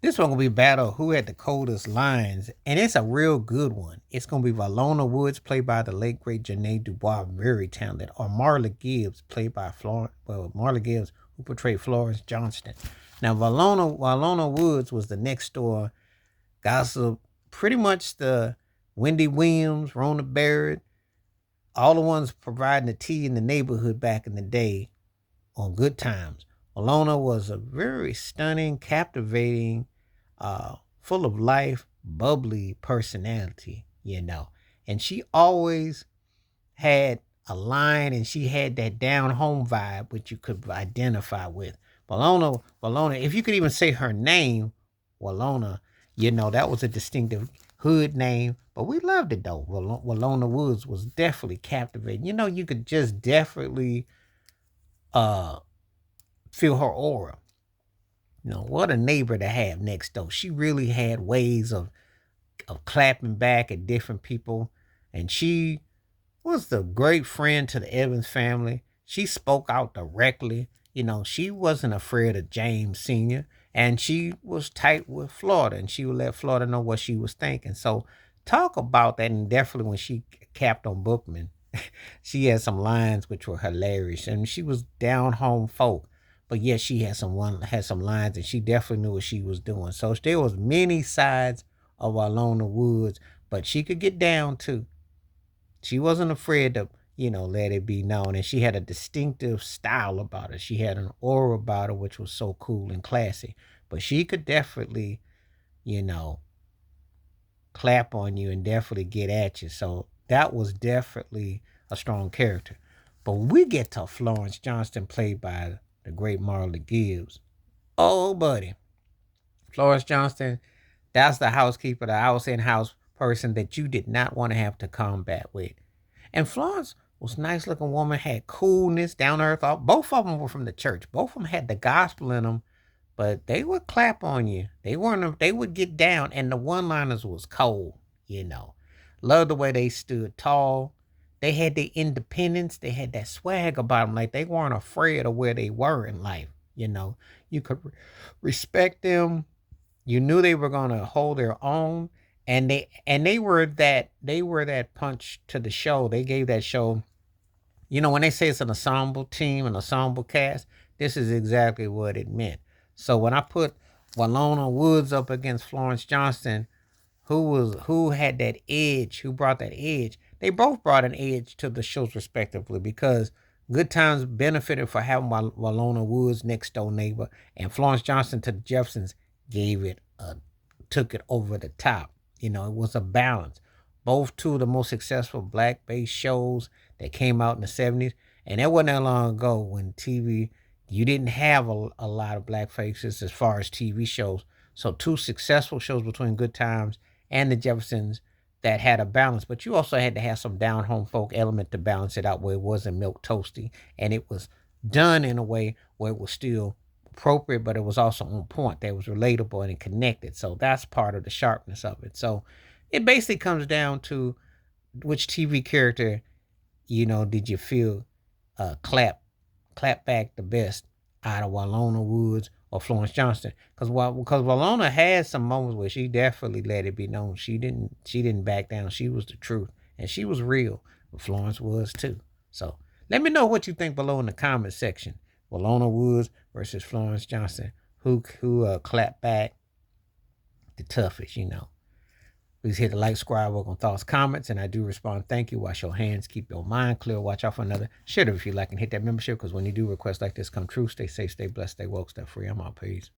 This one gonna be a battle who had the coldest lines, and it's a real good one. It's gonna be Wilona Woods, played by the late great Janae Dubois, very talented, or Marla Gibbs, played by Marla Gibbs, who portrayed Florence Johnston. Now, Wilona Woods was the next door gossip, pretty much the Wendy Williams, Rona Barrett, all the ones providing the tea in the neighborhood back in the day on Good Times. Wilona was a very stunning, captivating, full of life, bubbly personality, And she always had a line, and she had that down home vibe which you could identify with. Wilona, if you could even say her name, Wilona, that was a distinctive hood name, but we loved it though. Wilona Woods was definitely captivating. You could just definitely uh feel her aura. What a neighbor to have next door. She really had ways of clapping back at different people, and she was the great friend to the Evans family. She spoke out directly. She wasn't afraid of James Sr., and she was tight with Florida, and she would let Florida know what she was thinking. So talk about that, and definitely when she capped on Bookman, she had some lines which were hilarious, and she was down home folk. But yet she had some lines, and she definitely knew what she was doing. So there was many sides of Wilona Woods, but she could get down too. She wasn't afraid to, let it be known. And she had a distinctive style about her. She had an aura about her, which was so cool and classy. But she could definitely, you know, clap on you and definitely get at you. So that was definitely a strong character. But when we get to Florence Johnston, played by the great Marla Gibbs, oh, buddy. Florence Johnston, that's the housekeeper, the house in house person that you did not want to have to combat with. And Florence was a nice looking woman, had coolness, down to earth. Both of them were from the church. Both of them had the gospel in them, but they would clap on you. They would get down, and the one liners was cold. Loved the way they stood tall. They had the independence. They had that swag about them. Like they weren't afraid of where they were in life. You could respect them. You knew they were gonna hold their own, and they were that punch to the show. They gave that show. When they say it's an ensemble team, an ensemble cast, this is exactly what it meant. So when I put Wilona Woods up against Florence Johnston, who had that edge, who brought that edge, they both brought an edge to the shows respectively because Good Times benefited for having Wilona Woods next door neighbor, and Florence Johnston to the Jeffersons gave it took it over the top. It was a balance. Both two of the most successful black based shows that came out in the 70s. And that wasn't that long ago when TV, you didn't have a lot of black faces as far as TV shows. So two successful shows between Good Times and the Jeffersons that had a balance. But you also had to have some down home folk element to balance it out where it wasn't milk toasty. And it was done in a way where it was still appropriate, but it was also on point. That was relatable and connected. So that's part of the sharpness of it. So it basically comes down to which TV character, did you feel clap back the best out of Wilona Woods or Florence Johnston? Because Wilona had some moments where she definitely let it be known she didn't back down. She was the truth, and she was real. But Florence was too. So let me know what you think below in the comment section. Wilona Woods versus Florence Johnston. Who clapped back the toughest? Please hit the like, subscribe, work on thoughts, comments, and I do respond. Thank you. Wash your hands. Keep your mind clear. Watch out for another. Share it if you like and hit that membership because when you do requests like this come true, stay safe, stay blessed, stay woke, stay free. I'm out. Peace.